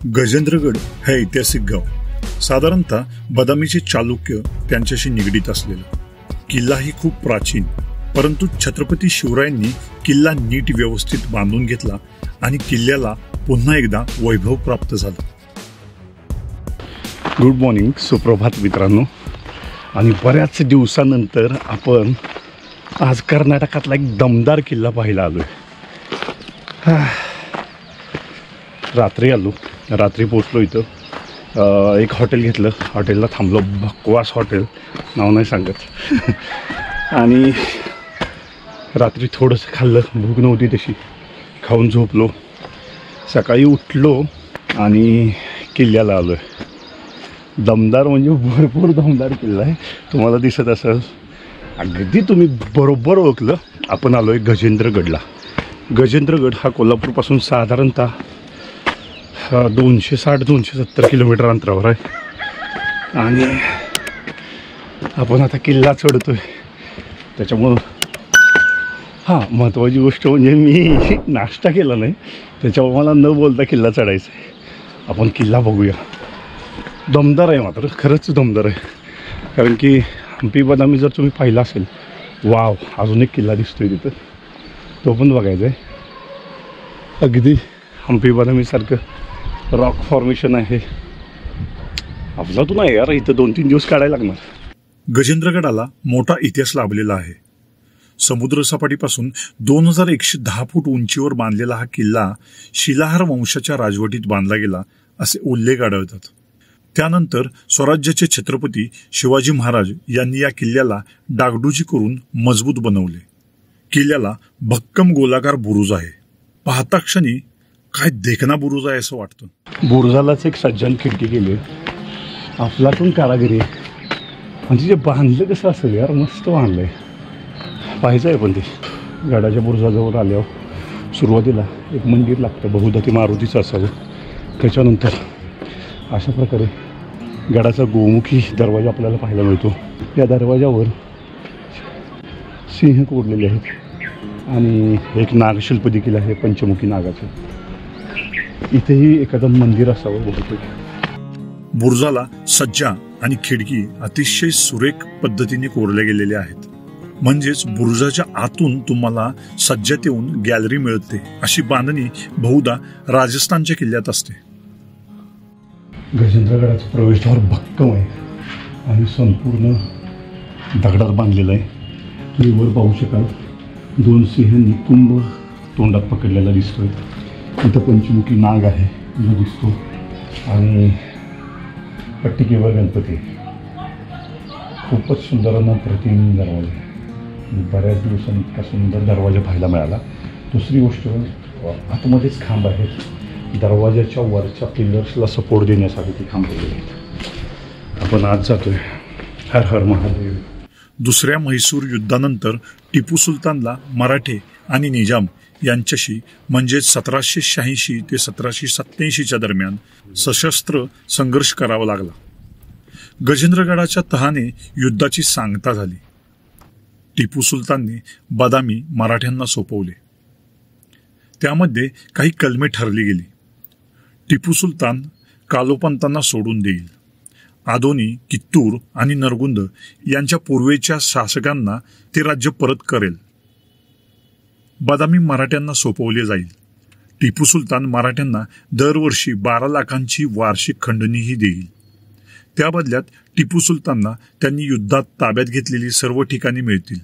गजेंद्रगड हे ऐतिहासिक गाव साधारणतः बदामीचे चालुक्य त्यांच्याशी निगडीत असलेला किल्ला ही खूप प्राचीन, परंतु छत्रपती शिवरायांनी किल्ला नीट व्यवस्थित बांधून घेतला आणि किल्ल्याला पुन्हा एकदा वैभव प्राप्त झालं. गुड मॉर्निंग, सुप्रभात मित्रांनो. आणि बऱ्याच दिवसानंतर आपण आज कर्नाटकातला एक दमदार किल्ला पाहायला आलोय. रात्री पोचलो इथं. एक हॉटेल घेतलं, हॉटेलला थांबलो. बकवास हॉटेल, नाव नाही सांगत. आणि रात्री थोडंसं खाल्लं, भूक नव्हती तशी, खाऊन झोपलो. सकाळी उठलो आणि किल्ल्याला आलो आहे. दमदार म्हणजे भरपूर दमदार किल्ला आहे, तुम्हाला दिसत असेल. अगदी तुम्ही बरोबर ओळखलं, आपण आलो आहे गजेंद्रगडला. गजेंद्रगड हा कोल्हापूरपासून साधारणतः 260-270 किलोमीटर अंतरावर आहे. आणि आपण आता किल्ला चढतो आहे. त्याच्यामुळं महत्त्वाची गोष्ट म्हणजे मी नाश्ता केला नाही, त्याच्यामुळे मला न बोलता किल्ला चढायचा आहे. आपण किल्ला बघूया. दमदार आहे, मात्र खरंच दमदार आहे. कारण की हंपी बदामी जर तुम्ही पाहिला असेल, वाव, अजून एक किल्ला दिसतोय तिथं, तो पण बघायचा आहे. अगदी हंपी बदामीसारखं रॉक फॉर्मेशन आहे. अफलातून आहे यार, इथं 2-3 दिवस काढायला लागणार. गजेंद्रगडाला मोठा इतिहास लाभलेला आहे. समुद्रसपाटीपासून 2110 फूट उंचीवर बांधलेला हा किल्ला शिलाहार वंशाच्या राजवटीत बांधला गेला असे उल्लेख आढळतात. त्यानंतर स्वराज्याचे छत्रपती शिवाजी महाराज यांनी या किल्ल्याला डागडुजी करून मजबूत बनवले. किल्ल्याला भक्कम गोलाकार बुरुज आहे. पाहता क्षणी काय देखना बुरुज आहे असं वाटतं. बुरुजालाच एक सज्जन खिडकी केली, अफलातून कारागिरी. म्हणजे जे बांधलं कसं असेल यार, मस्त बांधलंय. पाहायचं आहे. पण ते गडाच्या बुरुजाजवळ आल्यावर सुरुवातीला एक मंदिर लागतं, बहुधा ते मारुतीचं असावं. त्याच्यानंतर अशा प्रकारे गडाचा गोमुखी दरवाजा आपल्याला पाहायला मिळतो. या दरवाजावर सिंह कोरलेले आहेत आणि एक नागशिल्प देखील आहे, पंचमुखी नागाचं. इथेही एखादं मंदिर असावं बहुतेक. बुरुजाला सज्जा आणि खिडकी अतिशय सुरेख पद्धतीने कोरल्या गेलेल्या आहेत. म्हणजेच बुरुजाच्या आतून तुम्हाला सज्जात येऊन गॅलरी मिळते. अशी बांधणी बहुधा राजस्थानच्या किल्ल्यात असते. गजेंद्रगडाचं प्रवेशद्वार भक्कम आहे आणि संपूर्ण दगडात बांधलेलं आहे. तुम्ही वर पाहू शकाल, 2 सिंह निकुंभ तोंडात पकडलेला दिसतोय. इथं पंचमुखी नाग आहे जो दिसतो आणि पट्टिकेवर गणपती. खूपच सुंदर आणि प्रतिम दरवाजा. बऱ्याच दिवसांनी इतका सुंदर दरवाजा पाहायला मिळाला. दुसरी गोष्ट, आतमध्येच खांब आहेत. दरवाजाच्या वरच्या पिलर्सला सपोर्ट देण्यासाठी ती खांब केलेली आहेत. आपण आज जातोय. हर हर महादेव. दुसऱ्या म्हैसूर युद्धानंतर टिपू सुलतानला मराठे आणि निजाम यांच्याशी म्हणजे 1786 ते 1787 दरम्यान सशस्त्र संघर्ष करावा लागला. गजेंद्रगडाच्या तहाने युद्धाची सांगता झाली. टिपू सुलतानने बदामी मराठ्यांना सोपवले. त्यामध्ये काही कलमे ठरली गेली. टिपू सुलतान कालोपंतांना सोडून देईल. आदोनी, कित्तूर आणि नरगुंद यांच्या पूर्वेच्या शासकांना ते राज्य परत करेल. बदामी मराठ्यांना सोपवले जाईल. टिपू सुलतान मराठ्यांना दरवर्षी 12 लाखांची वार्षिक खंडणीही देईल. त्या बदल्यात टिपू सुलतानला त्यांनी युद्धात ताब्यात घेतलेली सर्व ठिकाणी मिळतील.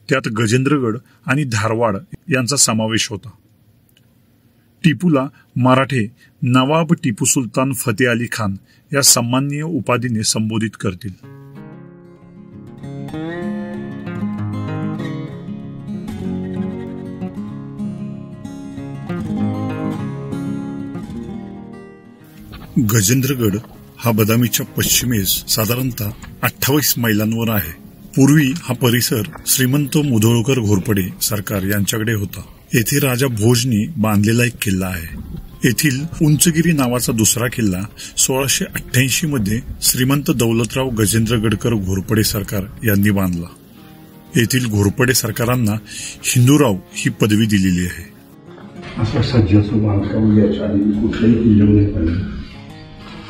त्यात गजेंद्रगड आणि धारवाड यांचा समावेश होता. टिपूला मराठे नवाब टिपू सुलतान फतेह अली खान या सन्माननीय उपाधीने संबोधित करतील. गजेंद्रगड हा बदामीच्या पश्चिमेस साधारणतः 28 मैलांवर आहे. पूर्वी हा परिसर श्रीमंत मुधोळकर घोरपडे सरकार यांच्याकडे होता. येथे राजा भोजनी बांधलेला एक किल्ला आहे. येथील उंचगिरी नावाचा दुसरा किल्ला 1688 मध्ये श्रीमंत दौलतराव गजेंद्रगडकर घोरपडे सरकार यांनी बांधला. येथील घोरपडे सरकारांना हिंदूराव ही पदवी दिलेली आहे. असं सज्जाचं बांधकाम याच्या आधी कुठल्याही किल्ल्यावर नाही पाहिजे,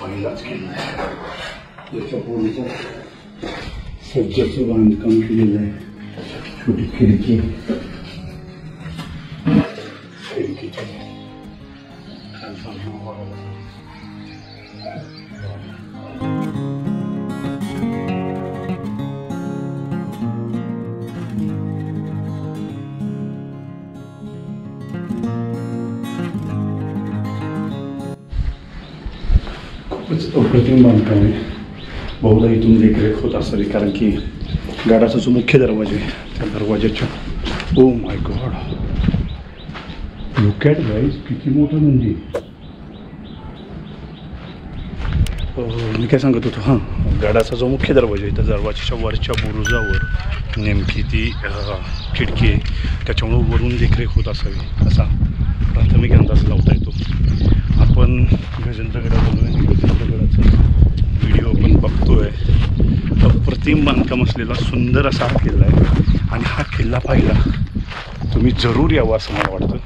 पहिलाच किल्ला आहे. याच्या पूर्वीचं सज्जाचं बांधकाम केलेलं आहे. छोटी खिडकी, खूपच अप्रतिम बांधकाम आहे. बहुधा इथून देखरेख होत असावी, कारण की गडाचा जो मुख्य दरवाजा आहे त्या दरवाजाच्या oh my God, look at guys, किती मोठं नंदी. मी काय सांगत होतो, हां, गडाचा जो मुख्य दरवाजा आहे त्या दरवाजाच्या वरच्या बुरुजावर नेमकी ती खिडकी आहे, त्याच्यामुळं वरून देखरेख होत असावी असा प्राथमिक अंदाज लावता येतो. आपण गजेंद्रगडाचा व्हिडिओ आपण बघतोय. अप्रतिम बांधकाम असलेला सुंदर असा हा किल्ला आहे, आणि हा किल्ला पाहिला तुम्ही जरूर यावं असं मला वाटतं.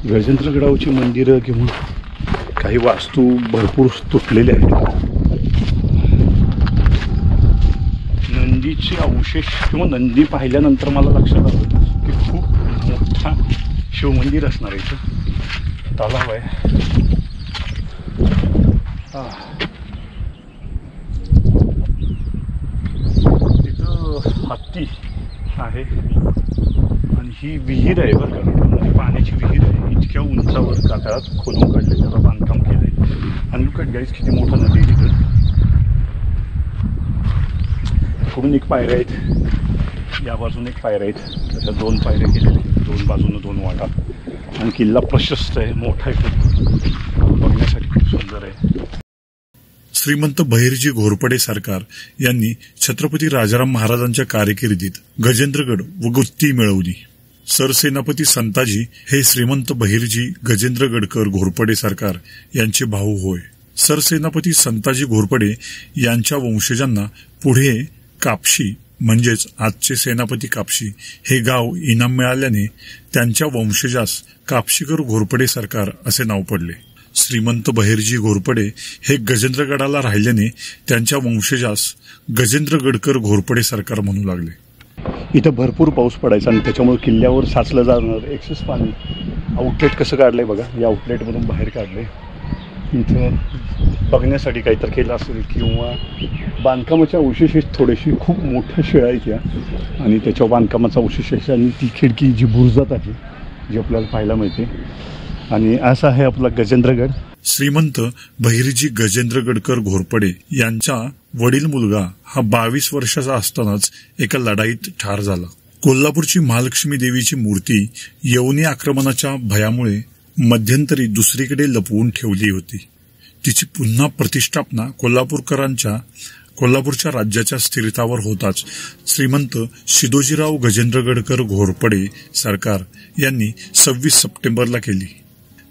गजेंद्रगडावरची मंदिरं किंवा काही वास्तू भरपूर तुटलेल्या आहेत. नंदीचे अवशेष किंवा नंदी पाहिल्यानंतर मला लक्षात आलं की खूप मोठा शिवमंदिर असणार आहे. इथं तलाव आहे. तिथं हत्ती आहे आणि ही विहीर आहे बरं का, पाण्याची विहीर आहे. इतक्या उंचावर कातळात खोदून काढले, त्याला बांधकाम केलं आहे. आणि लुक ॲट गाईज, किती मोठा नदी आहे तिथं. इकडून एक पायऱ्या आहेत, या बाजून एक पायऱ्या आहेत, त्याच्या 2 पायऱ्या केलेल्या आहेत, 2 बाजूनं 2 वाटा. आणि किल्ला प्रशस्त आहे, मोठा आहे, खूप बघण्यासाठी खूप सुंदर आहे. श्रीमंत बहिर्जी घोरपडे सरकार यांनी छत्रपती राजाराम महाराजांच्या कारकिर्दीत गजेंद्रगड व गुत्ती मिळवली. सरसेनापती संताजी हे श्रीमंत बहिर्जी गजेंद्रगडकर घोरपडे सरकार यांचे भाऊ होय. सरसेनापती संताजी घोरपडे यांच्या वंशजांना पुढे कापशी म्हणजेच आजचे सेनापती कापशी हे गाव इनाम मिळाल्याने त्यांच्या वंशजास कापशीकर घोरपडे सरकार असे नाव पडले. श्रीमंत बहिर्जी घोरपडे हे गजेंद्रगडाला राहिल्याने त्यांच्या वंशजास गजेंद्रगडकर घोरपडे सरकार म्हणू लागले. इथं भरपूर पाऊस पडायचा आणि त्याच्यामुळे किल्ल्यावर साचलं जाणार एक्सेस पाणी. आउटलेट कसं काढलंय बघा, या आउटलेटमधून बाहेर काढले. इथं बघण्यासाठी काहीतरी केलं असेल किंवा बांधकामाच्या अवशेष थोडेशी खूप मोठ्या शिळा आहेत या, आणि त्याच्या बांधकामाचा अवशेष आणि ती खिडकी जी बुरुजात आहे जी आपल्याला पाहायला मिळते. आणि असा आहे आपला गजेंद्रगड. श्रीमंत बहिर्जी गजेंद्रगडकर घोरपडे यांचा वडील मुलगा हा 22 वर्षाचा असतानाच एका लढाईत ठार झाला. कोल्हापूरची महालक्ष्मी देवीची मूर्ती यवनी आक्रमणाच्या भयामुळे मध्यंतरी दुसरीकडे लपवून ठेवली होती. तिची पुन्हा प्रतिष्ठापना कोल्हापूरच्या राज्याच्या स्थिरतावर होताच श्रीमंत शिदोजीराव गजेंद्रगडकर घोरपडे सरकार यांनी 26 सप्टेंबरला केली.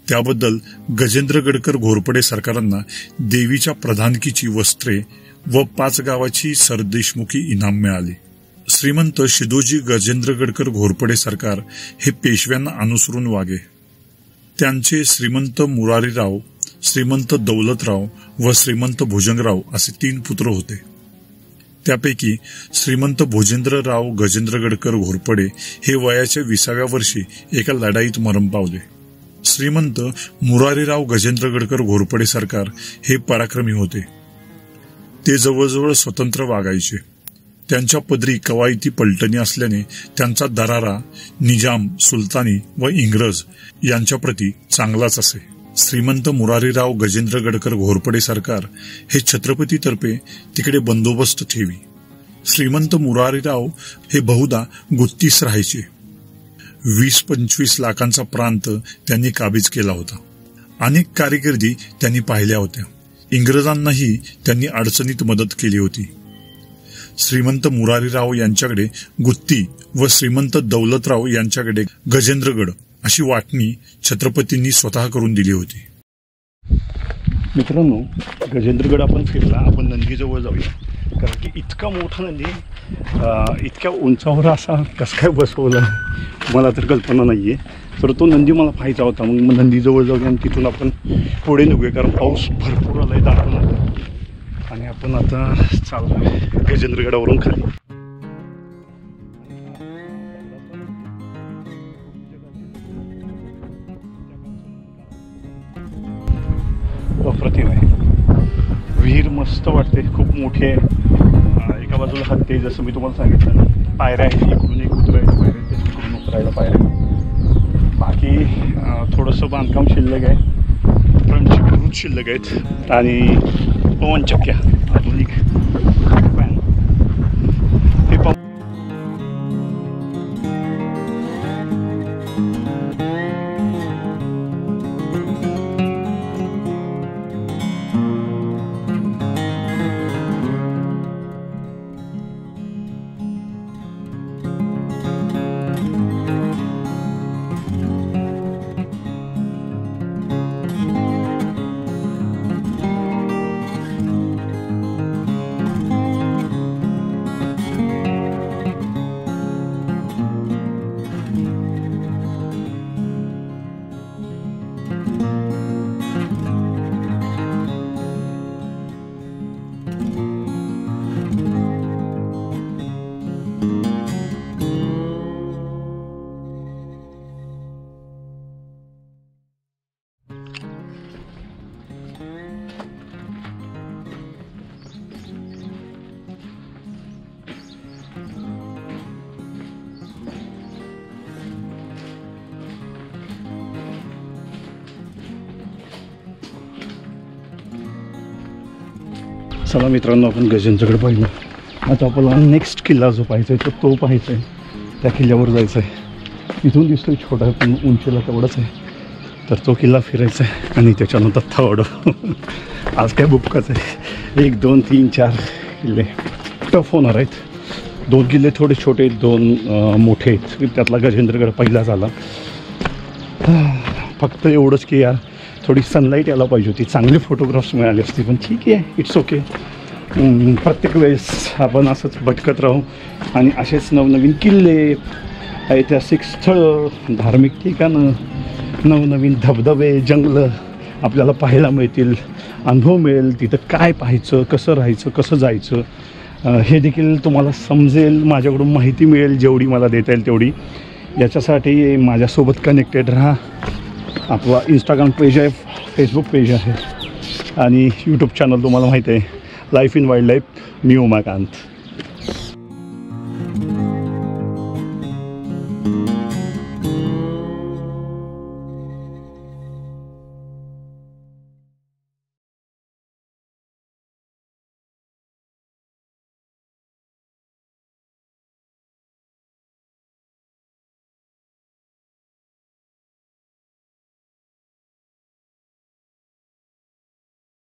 त्याबद्दल गजेंद्रगडकर घोरपडे सरकारांना देवीच्या प्रधानकीची वस्त्रे व 5 गावाची सरदेशमुखी इनाम मिळाले. श्रीमंत शिदोजी गजेंद्रगडकर घोरपडे सरकार हे पेशव्यांना अनुसरून वागे. त्यांचे श्रीमंत मुरारीराव, श्रीमंत दौलतराव व श्रीमंत भुजंगराव असे 3 पुत्र होते. त्यापैकी श्रीमंत भोजेंद्रराव गजेंद्रगडकर घोरपडे हे वयाच्या 20व्या वर्षी एका लढाईत मरण पावले. श्रीमंत मुरारीराव गजेंद्रगडकर घोरपडे सरकार हे पराक्रमी होते. ते जवळजवळ स्वतंत्र वागायचे. त्यांच्या पदरी कवायती पलटणी असल्याने त्यांचा दरारा निजाम, सुलतानी व इंग्रज यांच्याप्रती चांगलाच असे. श्रीमंत मुरारीराव गजेंद्रगडकर घोरपडे सरकार हे छत्रपतीतर्फे तिकडे बंदोबस्त ठेवी. श्रीमंत मुरारीराव हे बहुधा गुत्तीस राहायचे. 20-25 लाखांचा प्रांत त्यांनी काबीज केला होता. अनेक कारकिर्दी त्यांनी पाहिल्या होत्या. इंग्रजांनाही त्यांनी अडचणीत मदत केली होती. श्रीमंत मुरारीराव यांच्याकडे गुत्ती व श्रीमंत दौलतराव यांच्याकडे गजेंद्रगड अशी वाटणी छत्रपतींनी स्वतः करून दिली होती. मित्रांनो, गजेंद्रगड आपण फिरला, आपण नंदीजवळ जाऊया, कारण की इतका मोठा नंदी इतक्या उंचावर असा कसं काय बसवलं मला तर कल्पना नाही आहे. तर तो नंदी मला पाहायचा होता. मग नंदीजवळ जाऊया आणि तिथून आपण पुढे निघूया, कारण पाऊस भरपूर आला आहे, दाटून आला. आणि आपण आता चाललो आहे गजेंद्रगडावरून खाली. अप्रतिम आहे. विहीर मस्त वाटते, खूप मोठी आहे. एका बाजूला हत्ती आहे, जसं मी तुम्हाला सांगितलं. पायऱ्या आहेत, इकडून एक उतरायला पायऱ्या आहेत, तिकडून उतरायला पायऱ्या. बाकी थोडंसं बांधकाम शिल्लक आहे, फ्रंटची बुरुज शिल्लक आहेत आणि पवनचक्क्या आधुनिक फॅन हे पाहू. चला मित्रांनो, आपण गजेंद्रगड पाहिलं. आता आपल्याला नेक्स्ट किल्ला जो पाहायचा आहे तो पाहायचा आहे. त्या किल्ल्यावर जायचं आहे. इथून दिसतोय छोटा, पण उंचीला तेवढाच आहे. तर तो किल्ला फिरायचा आहे आणि त्याच्यानंतर थावड. आज काय बुक्काच आहे. 1 2 3 4 किल्ले टफ होणार आहेत. 2 किल्ले थोडे छोटे, 2 मोठे आहेत. त्यातला गजेंद्रगड पहिला झाला. फक्त एवढंच की यार थोडी सनलाईट यायला पाहिजे होती, चांगले फोटोग्राफ्स मिळाले असते. पण ठीक आहे, इट्स ओके. प्रत्येक वेळेस आपण असंच भटकत राहू आणि असेच नवनवीन किल्ले, ऐतिहासिक स्थळं, धार्मिक ठिकाणं, नवनवीन धबधबे, जंगलं आपल्याला पाहायला मिळतील, अनुभव मिळेल. तिथं काय पाहायचं, कसं राहायचं, कसं जायचं हे देखील तुम्हाला समजेल. माझ्याकडून माहिती मिळेल जेवढी मला देता येईल तेवढी. याच्यासाठी माझ्यासोबत कनेक्टेड राहा. आपला इंस्टाग्राम पेज आहे, फेसबुक पेज आहे आणि यूट्यूब चॅनल तुम्हाला माहीत आहे, life in wild life me Umakant.